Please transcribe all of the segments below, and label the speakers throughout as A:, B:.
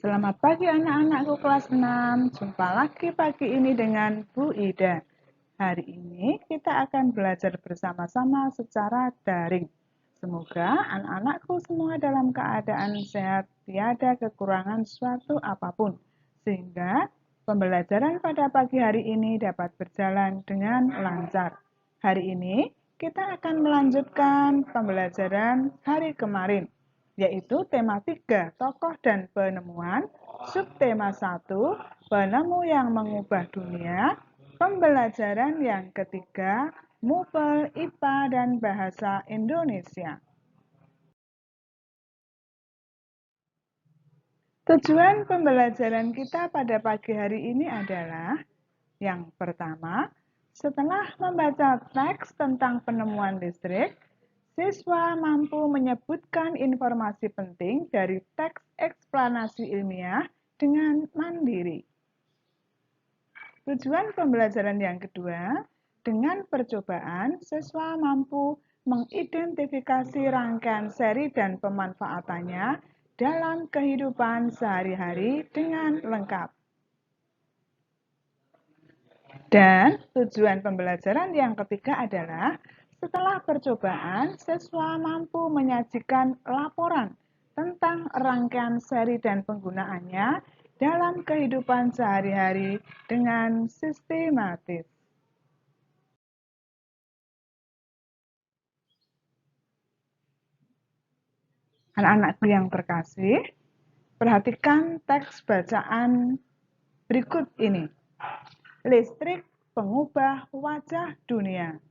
A: Selamat pagi anak-anakku kelas 6. Jumpa lagi pagi ini dengan Bu Ida. Hari ini kita akan belajar bersama-sama secara daring. Semoga anak-anakku semua dalam keadaan sehat, tiada kekurangan suatu apapun. Sehingga pembelajaran pada pagi hari ini dapat berjalan dengan lancar. Hari ini kita akan melanjutkan pembelajaran hari kemarin, yaitu tema 3, tokoh dan penemuan, subtema 1, penemu yang mengubah dunia, pembelajaran yang ketiga, MUPEL, IPA, dan Bahasa Indonesia. Tujuan pembelajaran kita pada pagi hari ini adalah yang pertama, setelah membaca teks tentang penemuan listrik, siswa mampu menyebutkan informasi penting dari teks eksplanasi ilmiah dengan mandiri. Tujuan pembelajaran yang kedua, dengan percobaan, siswa mampu mengidentifikasi rangkaian seri dan pemanfaatannya dalam kehidupan sehari-hari dengan lengkap. Dan tujuan pembelajaran yang ketiga adalah setelah percobaan, siswa mampu menyajikan laporan tentang rangkaian seri dan penggunaannya dalam kehidupan sehari-hari dengan sistematis. Anak-anakku yang terkasih, perhatikan teks bacaan berikut ini. Listrik pengubah wajah dunia.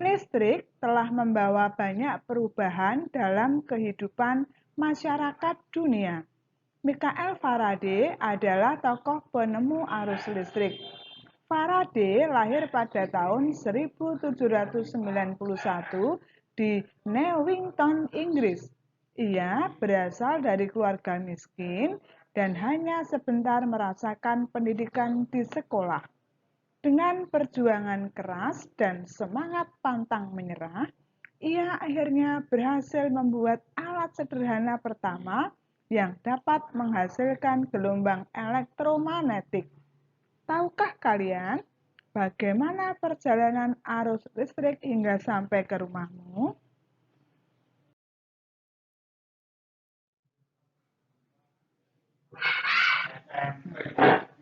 A: Listrik telah membawa banyak perubahan dalam kehidupan masyarakat dunia. Michael Faraday adalah tokoh penemu arus listrik. Faraday lahir pada tahun 1791 di Newington, Inggris. Ia berasal dari keluarga miskin dan hanya sebentar merasakan pendidikan di sekolah. Dengan perjuangan keras dan semangat pantang menyerah, ia akhirnya berhasil membuat alat sederhana pertama yang dapat menghasilkan gelombang elektromagnetik. Tahukah kalian bagaimana perjalanan arus listrik hingga sampai ke rumahmu?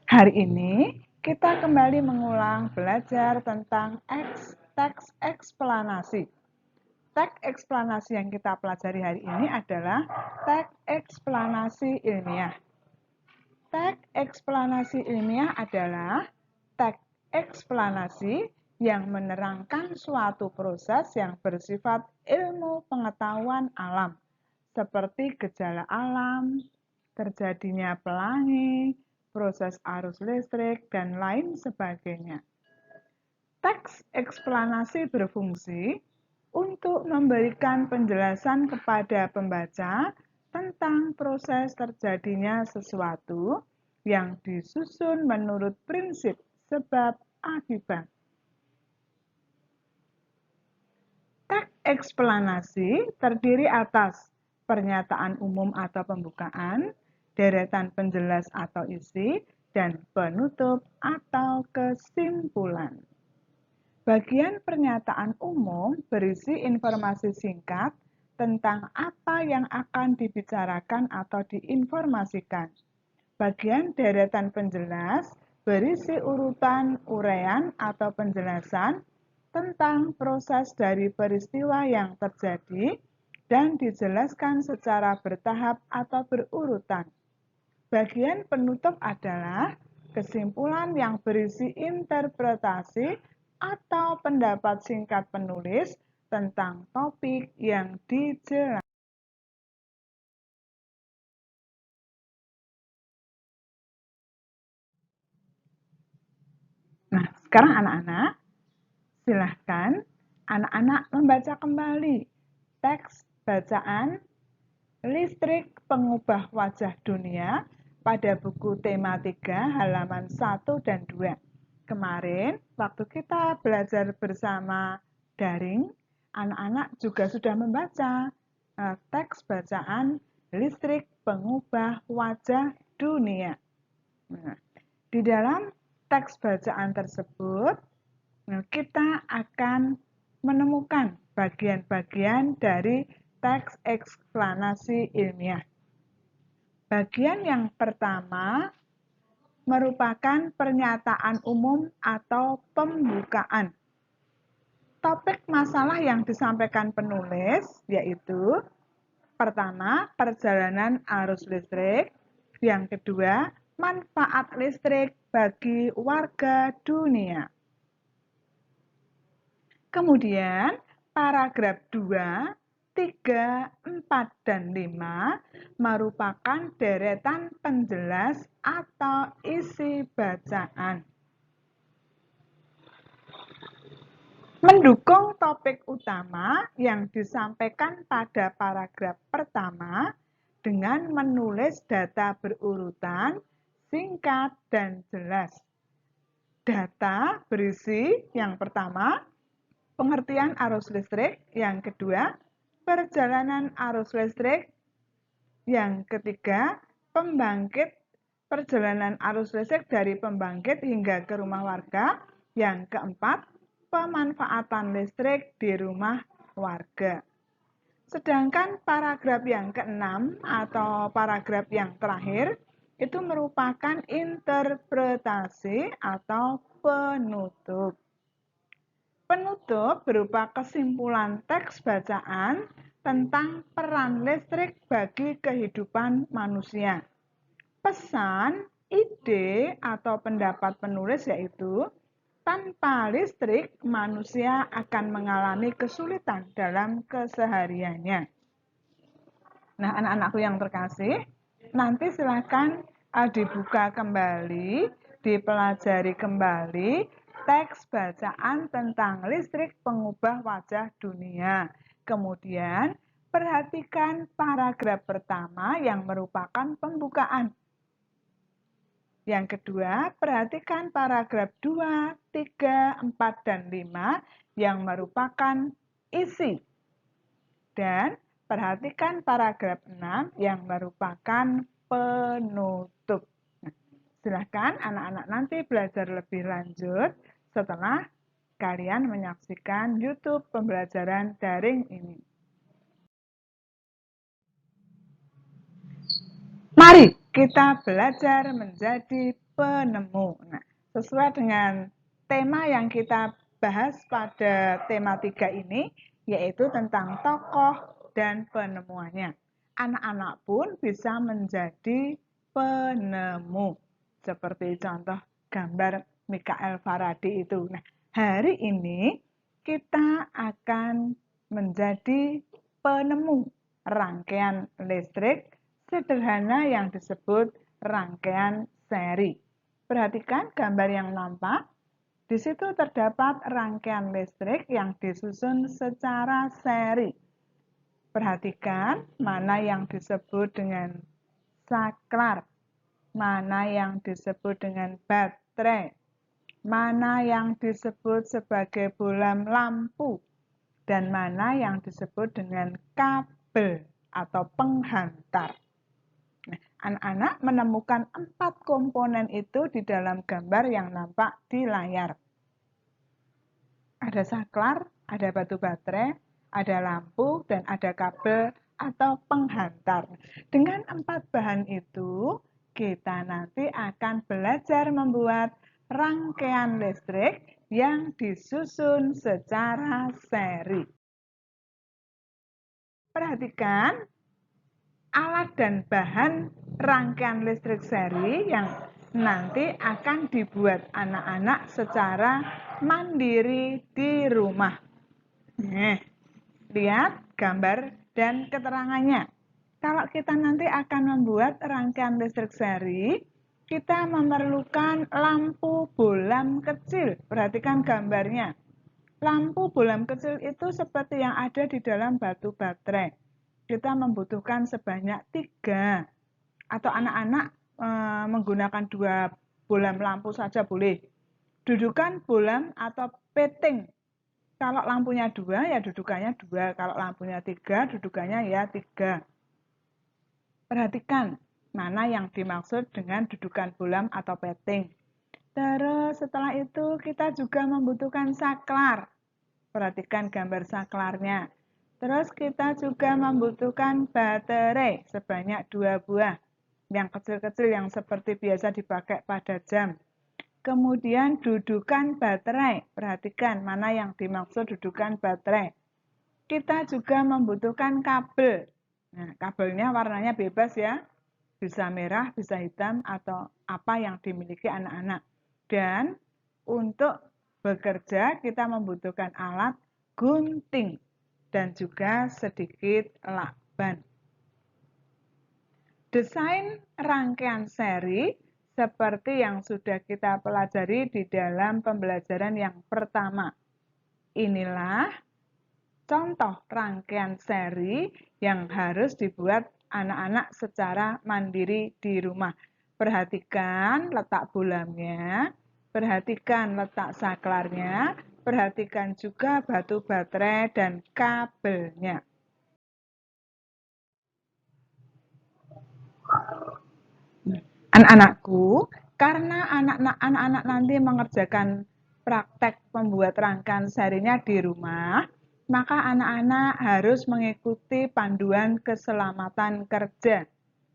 A: Hari ini kita kembali mengulang belajar tentang teks eksplanasi. Teks eksplanasi yang kita pelajari hari ini adalah teks eksplanasi ilmiah. Teks eksplanasi ilmiah adalah teks eksplanasi yang menerangkan suatu proses yang bersifat ilmu pengetahuan alam, seperti gejala alam, terjadinya pelangi, proses arus listrik, dan lain sebagainya. Teks eksplanasi berfungsi untuk memberikan penjelasan kepada pembaca tentang proses terjadinya sesuatu yang disusun menurut prinsip sebab akibat. Teks eksplanasi terdiri atas pernyataan umum atau pembukaan, deretan penjelas atau isi, dan penutup atau kesimpulan. Bagian pernyataan umum berisi informasi singkat tentang apa yang akan dibicarakan atau diinformasikan. Bagian deretan penjelas berisi urutan uraian atau penjelasan tentang proses dari peristiwa yang terjadi dan dijelaskan secara bertahap atau berurutan. Bagian penutup adalah kesimpulan yang berisi interpretasi atau pendapat singkat penulis tentang topik yang dijelaskan. Nah, sekarang anak-anak, silahkan anak-anak membaca kembali teks bacaan Listrik Pengubah Wajah Dunia pada buku tema 3 halaman 1 dan 2. Kemarin waktu kita belajar bersama daring, anak-anak juga sudah membaca teks bacaan listrik pengubah wajah dunia. Nah, di dalam teks bacaan tersebut, kita akan menemukan bagian-bagian dari teks eksplanasi ilmiah. Bagian yang pertama merupakan pernyataan umum atau pembukaan. Topik masalah yang disampaikan penulis yaitu pertama, perjalanan arus listrik. Yang kedua, manfaat listrik bagi warga dunia. Kemudian, paragraf 2, 3, 4, dan 5 merupakan deretan penjelas atau isi bacaan. Mendukung topik utama yang disampaikan pada paragraf pertama dengan menulis data berurutan, singkat, dan jelas. Data berisi yang pertama, pengertian arus listrik, yang kedua, perjalanan arus listrik, yang ketiga, pembangkit perjalanan arus listrik dari pembangkit hingga ke rumah warga, yang keempat, pemanfaatan listrik di rumah warga. Sedangkan paragraf yang keenam atau paragraf yang terakhir itu merupakan interpretasi atau penutup. Penutup berupa kesimpulan teks bacaan tentang peran listrik bagi kehidupan manusia. Pesan, ide, atau pendapat penulis yaitu tanpa listrik, manusia akan mengalami kesulitan dalam kesehariannya. Nah, anak-anakku yang terkasih, nanti silakan dibuka kembali, dipelajari kembali teks bacaan tentang listrik pengubah wajah dunia. Kemudian, perhatikan paragraf pertama yang merupakan pembukaan. Yang kedua, perhatikan paragraf 2, 3, 4, dan 5 yang merupakan isi. Dan perhatikan paragraf 6 yang merupakan penutup. Nah, silakan anak-anak nanti belajar lebih lanjut setelah kalian menyaksikan YouTube pembelajaran daring ini. Mari kita belajar menjadi penemu. Nah, sesuai dengan tema yang kita bahas pada tema 3 ini, yaitu tentang tokoh dan penemuannya. Anak-anak pun bisa menjadi penemu. Seperti contoh gambar Michael Faraday itu. Nah, hari ini kita akan menjadi penemu rangkaian listrik sederhana yang disebut rangkaian seri. Perhatikan gambar yang nampak. Di situ terdapat rangkaian listrik yang disusun secara seri. Perhatikan mana yang disebut dengan saklar, mana yang disebut dengan baterai, mana yang disebut sebagai bohlam lampu, dan mana yang disebut dengan kabel atau penghantar. Anak-anak menemukan 4 komponen itu di dalam gambar yang nampak di layar. Ada saklar, ada batu baterai, ada lampu, dan ada kabel atau penghantar. Dengan 4 bahan itu, kita nanti akan belajar membuat rangkaian listrik yang disusun secara seri. Perhatikan alat dan bahan rangkaian listrik seri yang nanti akan dibuat anak-anak secara mandiri di rumah. Lihat gambar dan keterangannya. Kalau kita nanti akan membuat rangkaian listrik seri, kita memerlukan lampu bohlam kecil. Perhatikan gambarnya. Lampu bohlam kecil itu seperti yang ada di dalam batu baterai. Kita membutuhkan sebanyak 3 atau anak-anak menggunakan 2 bohlam lampu saja boleh. Dudukan bohlam atau peting. Kalau lampunya 2 ya dudukannya 2, kalau lampunya 3 dudukannya ya 3. Perhatikan mana yang dimaksud dengan dudukan bolam atau petting. Terus setelah itu kita juga membutuhkan saklar. Perhatikan gambar saklarnya. Terus kita juga membutuhkan baterai sebanyak 2 buah. Yang kecil-kecil yang seperti biasa dipakai pada jam. Kemudian dudukan baterai. Perhatikan mana yang dimaksud dudukan baterai. Kita juga membutuhkan kabel. Nah, kabelnya warnanya bebas ya. Bisa merah, bisa hitam, atau apa yang dimiliki anak-anak. Dan untuk bekerja kita membutuhkan alat gunting dan juga sedikit lakban. Desain rangkaian seri seperti yang sudah kita pelajari di dalam pembelajaran yang pertama. Inilah contoh rangkaian seri yang harus dibuat anak-anak secara mandiri di rumah. Perhatikan letak bolamnya, perhatikan letak saklarnya, perhatikan juga batu baterai dan kabelnya. Anak-anakku, karena anak-anak nanti mengerjakan praktek membuat rangkaian serinya di rumah, maka anak-anak harus mengikuti panduan keselamatan kerja.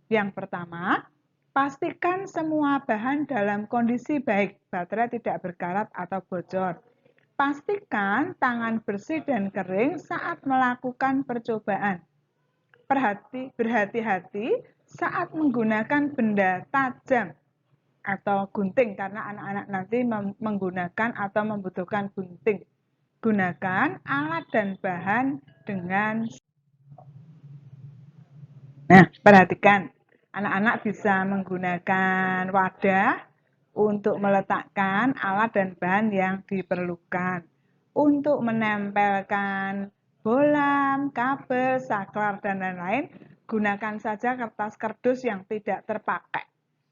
A: Yang pertama, pastikan semua bahan dalam kondisi baik, baterai tidak berkarat atau bocor. Pastikan tangan bersih dan kering saat melakukan percobaan. Berhati-hati saat menggunakan benda tajam atau gunting, karena anak-anak nanti menggunakan atau membutuhkan gunting. Gunakan alat dan bahan dengan. Nah, perhatikan, anak-anak bisa menggunakan wadah untuk meletakkan alat dan bahan yang diperlukan. Untuk menempelkan bolam, kabel, saklar, dan lain-lain, gunakan saja kertas kardus yang tidak terpakai.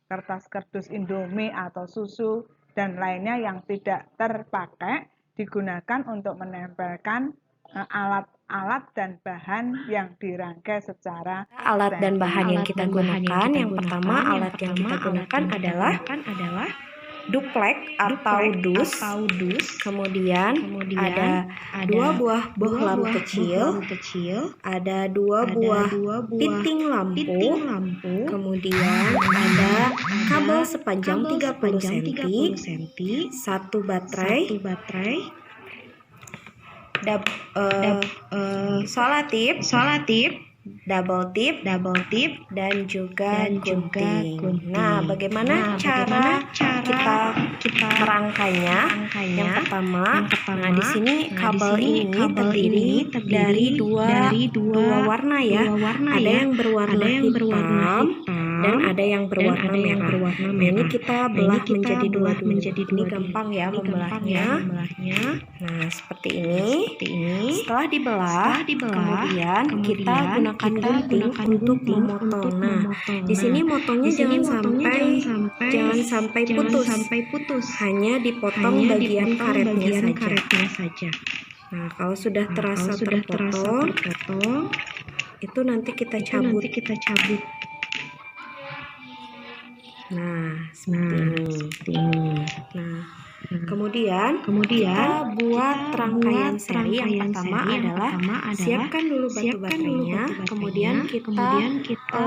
A: Kertas kardus Indomie atau susu dan lainnya yang tidak terpakai digunakan untuk menempelkan alat-alat dan bahan yang dirangkai secara
B: alat dan bahan yang kita gunakan. Yang pertama, alat yang kita gunakan adalah duplek atau dus. Kemudian ada 2 buah bohlam kecil, ada 2 buah piting lampu, kemudian ada kabel sepanjang 30 cm, 1 baterai, solatif, double tip, dan juga gunting. Nah, bagaimana cara kita merangkainya? Yang pertama, nah di sini kabel ini terdiri dari dua warna ya. Ada yang berwarna hitam dan ada yang berwarna merah. Nah, ini kita belah menjadi dua. Ini gampang ya membelahnya. Nah, seperti ini. Setelah dibelah, kemudian kita gunakan gunting untuk memotong. Nah, di sini motongnya jangan sampai putus. Hanya dipotong bagian karetnya saja. Nah, kalau sudah terasa terpotong, itu nanti kita cabut. Nah, seperti ini. Nah, kemudian kita buat rangkaian seri. Yang pertama adalah siapkan dulu batu baterainya, kemudian kita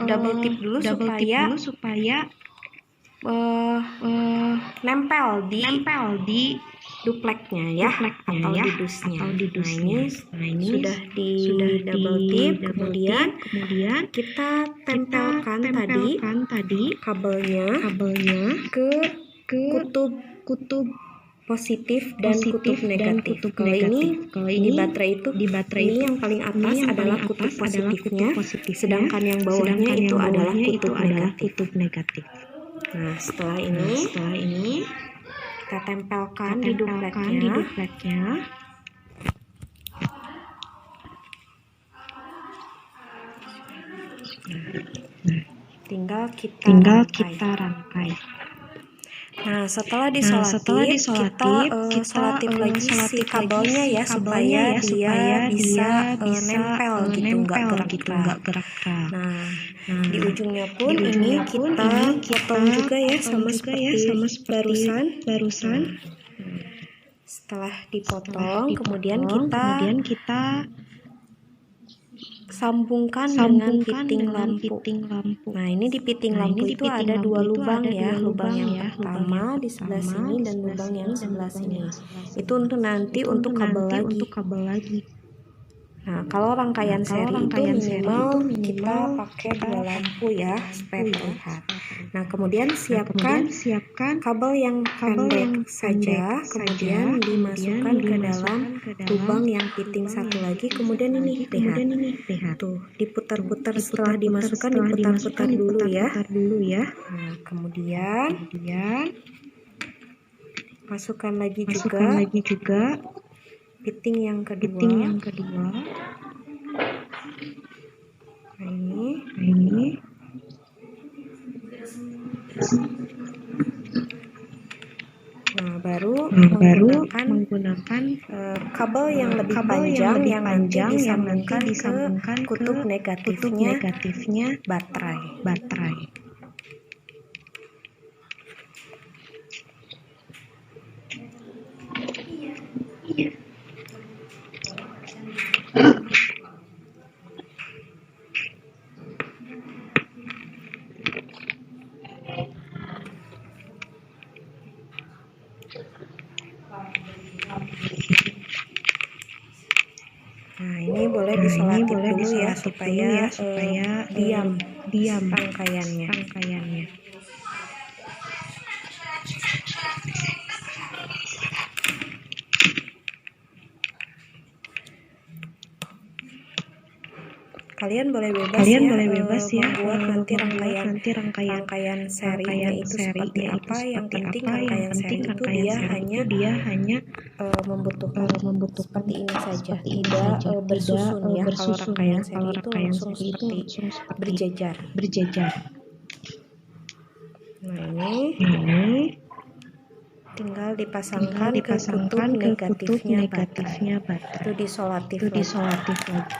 B: double tip dulu supaya nempel di dupleknya ya, atau di dusnya. Nah, ini sudah di double tip, kemudian kita tempelkan tadi kabelnya ke kutub positif dan kutub negatif. Kalau ini baterai ini yang paling atas adalah kutub positifnya, sedangkan yang bawahnya itu adalah kutub negatif. Nah, setelah ini kita tempelkan di dupleknya. Tinggal kita rangkai. Nah, setelah disolatif, kita solatif lagi si kabelnya ya, supaya dia bisa nempel gitu, nggak gerak. Nah, di ujungnya pun ini kita potong juga ya, sama seperti barusan. Setelah dipotong, kemudian kita sambungkan dengan piting lampu. Nah, ini di piting lampu itu ada dua lubang ya, lubang yang pertama di sebelah sini dan lubang yang sebelah sini. Itu untuk nanti untuk kabel lagi. Nah, kalau rangkaian seri itu minimal kita pakai dua lampu ya, supaya terlihat. Nah, kemudian siapkan kabel yang pendek saja, kemudian dimasukkan ke dalam lubang yang piting satu lagi, kemudian ini lihat. Tuh, diputar-putar, setelah dimasukkan diputar-putar dulu ya. Nah, kemudian masukkan lagi juga piting yang kedua. Nah, ini. Nah, baru menggunakan kabel yang lebih panjang yang nanti disambungkan ke kutub negatifnya baterai. Nah, ini boleh disolatip dulu ya, supaya diam rangkaiannya. Kalian boleh bebas ya, membuat nanti rangkaian serinya itu seperti apa. Yang penting rangkaian seri itu dia hanya membutuhkan seperti ini saja, tidak bersusun ya. Kalau rangkaian seri itu langsung seperti berjejar. Nah, ini tinggal dipasangkan ke kutub negatifnya baterai. Itu disolatif lagi.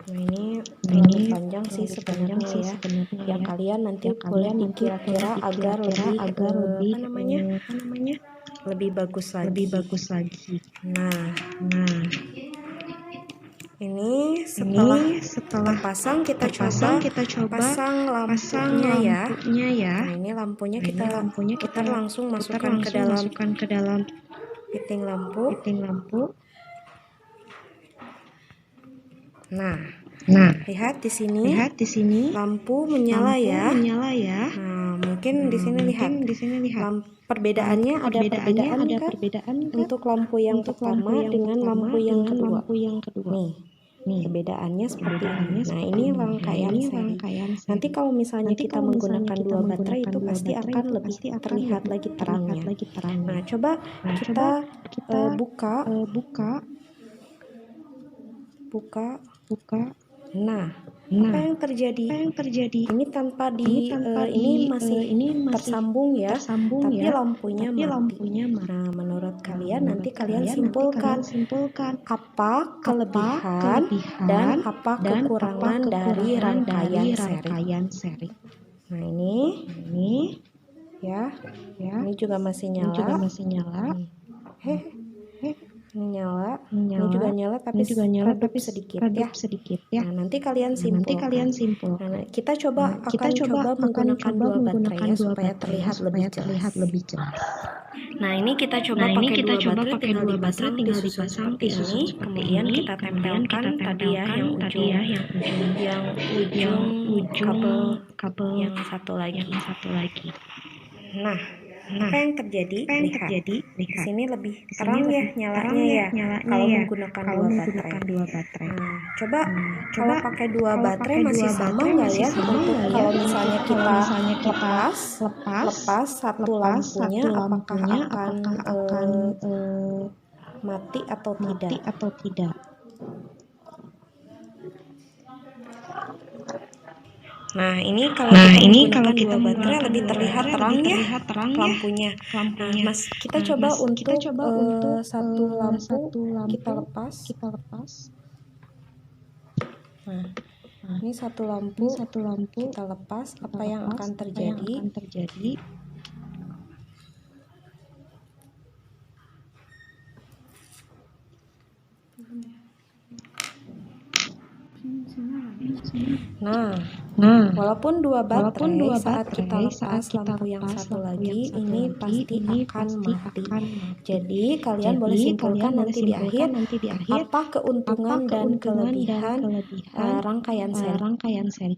B: Nah, ini terlalu panjang sih sebenarnya ya. Yang kalian nanti boleh dikira-kira agar lebih lebih bagus lagi. Nah, ini setelah pasang kita coba pasang lampunya ya. Nah, ini lampunya kita langsung masukkan ke dalam piting lampu. Nah, lihat di sini lampu menyala ya. Nah, mungkin di sini lihat. Perbedaannya ada perbedaan untuk lampu yang pertama dengan lampu yang kedua. Nih, perbedaannya seperti ini. Nah, ini rangkaian seri. Nanti kalau misalnya kita menggunakan dua baterai itu pasti akan lebih terlihat lagi terangnya. Nah, coba kita buka. Nah, apa yang terjadi? Ini tanpa ini masih tersambung ya, tapi lampunya mati. Nah, menurut kalian nanti kalian simpulkan apa kelebihan dan apa kekurangan dari rangkaian seri. Nah, ini ya. Ini juga masih nyala. Ini nyala, ini juga nyala tapi redup sedikit ya. Nah, nanti kalian simpulkan. Nah, kita akan coba menggunakan dua baterai ya, supaya terlihat lebih jelas. Nah, ini kita coba pakai dua baterai, tinggal dipasang seperti ini. Kemudian kita tempelkan tadi ya yang ujung kabel yang satu lagi. Nah, apa yang terjadi? Lihat. Di sini lebih terang ya nyalanya ya. Kalau menggunakan dua baterai. Nah, coba kalau pakai dua baterai masih sama nggak ya? Untuk kalau misalnya kita lepas satu lampunya, apakah akan mati atau tidak? Nah, ini kalau kita menggunakan dua baterai lebih terlihat terang ya lampunya. Nah, kita coba untuk satu lampu kita lepas. Nah, ini satu lampu kita lepas, apa yang akan terjadi? Nah, walaupun dua baterai, saat kita lepas lampu yang satu lagi, ini pasti akan mati. Jadi, kalian boleh simpulkan nanti di akhir apa keuntungan dan kelebihan rangkaian seri.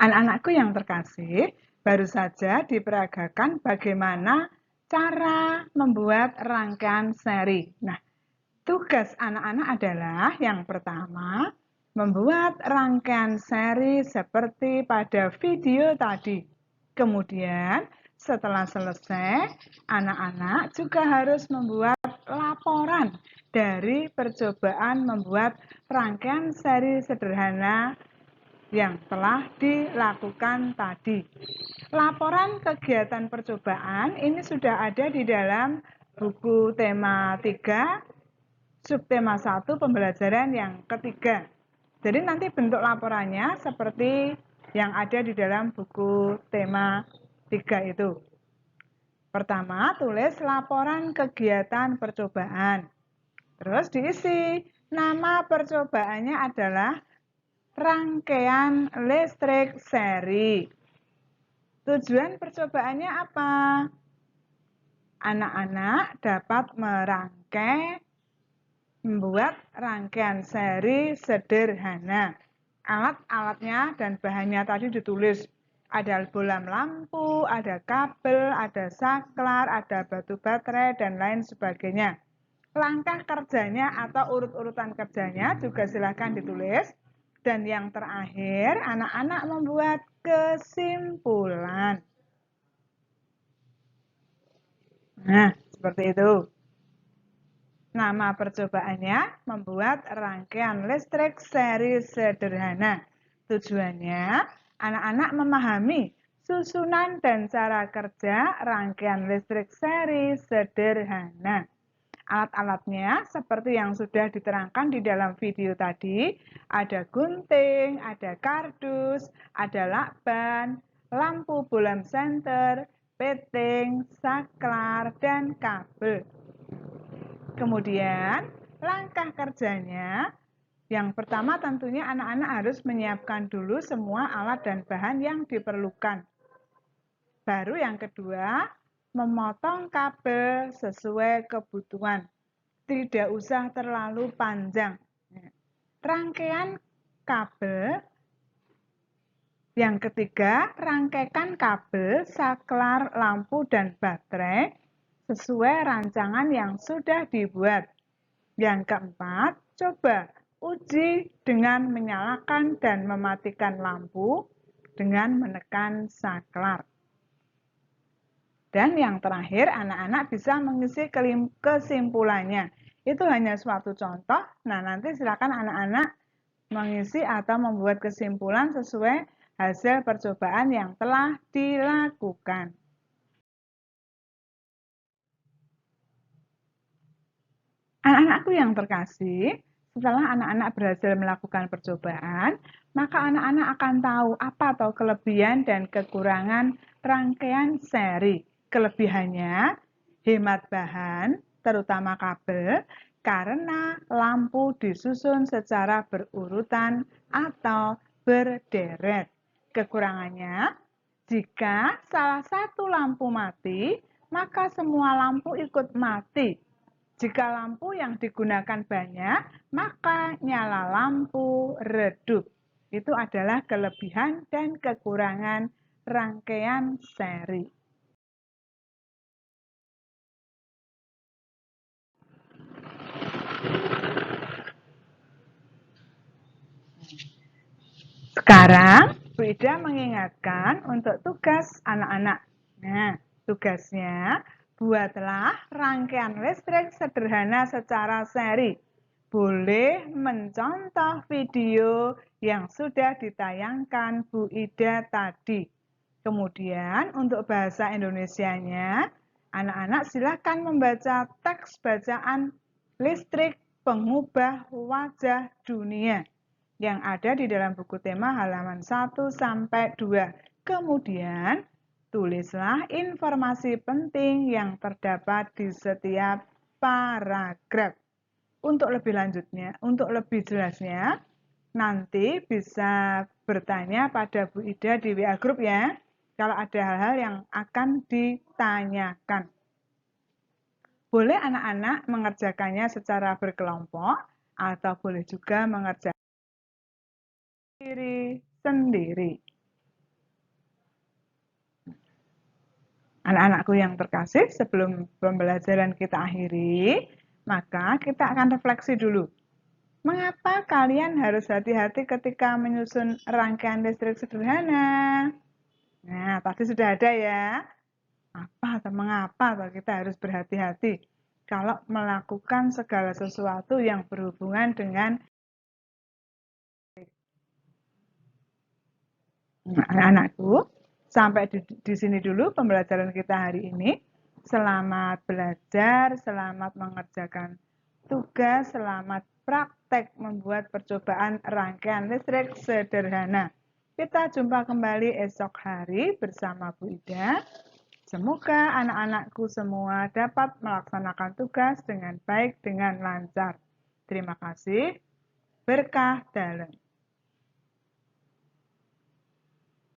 A: Anak-anakku yang terkasih, baru saja diperagakan bagaimana cara membuat rangkaian seri. Nah, tugas anak-anak adalah yang pertama, membuat rangkaian seri seperti pada video tadi. Kemudian, setelah selesai, anak-anak juga harus membuat laporan dari percobaan membuat rangkaian seri sederhana yang telah dilakukan tadi. Laporan kegiatan percobaan ini sudah ada di dalam buku tema 3, subtema 1, pembelajaran yang ketiga. Jadi nanti bentuk laporannya seperti yang ada di dalam buku tema 3 itu. Pertama, tulis laporan kegiatan percobaan. Terus diisi, nama percobaannya adalah rangkaian listrik seri. Tujuan percobaannya apa? Anak-anak dapat membuat rangkaian seri sederhana. Alat-alatnya dan bahannya tadi ditulis. Ada bolam lampu, ada kabel, ada saklar, ada batu baterai, dan lain sebagainya. Langkah kerjanya atau urut-urutan kerjanya juga silakan ditulis. Dan yang terakhir, anak-anak membuat kesimpulan. Nah, seperti itu. Nama percobaannya membuat rangkaian listrik seri sederhana. Tujuannya, anak-anak memahami susunan dan cara kerja rangkaian listrik seri sederhana. Alat-alatnya seperti yang sudah diterangkan di dalam video tadi, ada gunting, ada kardus, ada lakban, lampu bolam senter, peting, saklar, dan kabel. Kemudian, langkah kerjanya, yang pertama tentunya anak-anak harus menyiapkan dulu semua alat dan bahan yang diperlukan. Baru yang kedua, memotong kabel sesuai kebutuhan. Tidak usah terlalu panjang. Rangkaian kabel. Yang ketiga, rangkaikan kabel, saklar, lampu, dan baterai sesuai rancangan yang sudah dibuat. Yang keempat, coba uji dengan menyalakan dan mematikan lampu dengan menekan saklar. Dan yang terakhir, anak-anak bisa mengisi kesimpulannya. Itu hanya suatu contoh. Nah, nanti silakan anak-anak mengisi atau membuat kesimpulan sesuai hasil percobaan yang telah dilakukan. Anak-anakku yang terkasih, setelah anak-anak berhasil melakukan percobaan, maka anak-anak akan tahu apa atau kelebihan dan kekurangan rangkaian seri. Kelebihannya, hemat bahan, terutama kabel, karena lampu disusun secara berurutan atau berderet. Kekurangannya, jika salah satu lampu mati, maka semua lampu ikut mati. Jika lampu yang digunakan banyak, maka nyala lampu redup. Itu adalah kelebihan dan kekurangan rangkaian seri. Sekarang, Bu Ida mengingatkan untuk tugas anak-anak. Nah, Tugasnya, buatlah rangkaian listrik sederhana secara seri. Boleh mencontoh video yang sudah ditayangkan Bu Ida tadi. Kemudian untuk bahasa Indonesianya, anak-anak silakan membaca teks bacaan listrik pengubah wajah dunia yang ada di dalam buku tema halaman 1 sampai 2. Kemudian tulislah informasi penting yang terdapat di setiap paragraf. Untuk lebih lanjutnya, untuk lebih jelasnya, nanti bisa bertanya pada Bu Ida di WA Group ya, kalau ada hal-hal yang akan ditanyakan. Boleh anak-anak mengerjakannya secara berkelompok, atau boleh juga mengerjakan sendiri. Anak-anakku yang terkasih, sebelum pembelajaran kita akhiri, maka kita akan refleksi dulu. Mengapa kalian harus hati-hati ketika menyusun rangkaian listrik sederhana? Nah, tadi sudah ada ya. Apa atau mengapa kita harus berhati-hati kalau melakukan segala sesuatu yang berhubungan dengan anak-anakku. Sampai di sini dulu pembelajaran kita hari ini. Selamat belajar, selamat mengerjakan tugas, selamat praktek membuat percobaan rangkaian listrik sederhana. Kita jumpa kembali esok hari bersama Bu Ida. Semoga anak-anakku semua dapat melaksanakan tugas dengan baik, dengan lancar. Terima kasih. Berkah dalam.